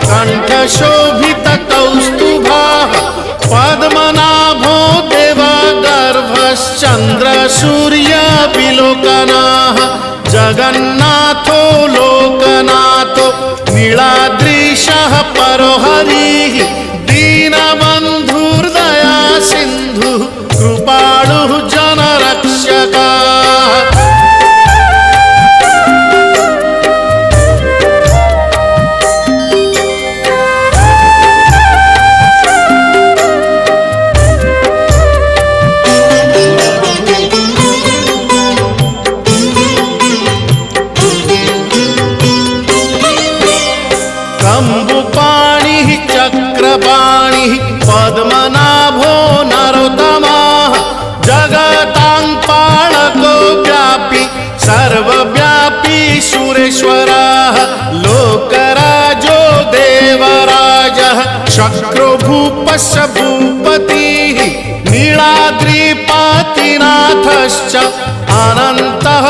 कंठशोभित कौस्तुभः पद्मनाभो देवगर्भश्चन्द्र सूर्यविलोकनः जगन्नाथो लोकनाथो नीलाद्रीशः परो हरिः दीनबन्धुर्दया सिन्धुः कृपालुः जनरक्षकः। कंबुपाणिः चक्रपाणिः पद्मनाभो नरोत्तमः जगतां पालको व्यापी सर्वव्यापी सुरेश्वरः लोकराजो देवराजः शक्रो भूपस्य भूपतिः नीलाद्रिपतिनाथश्च अनन्तः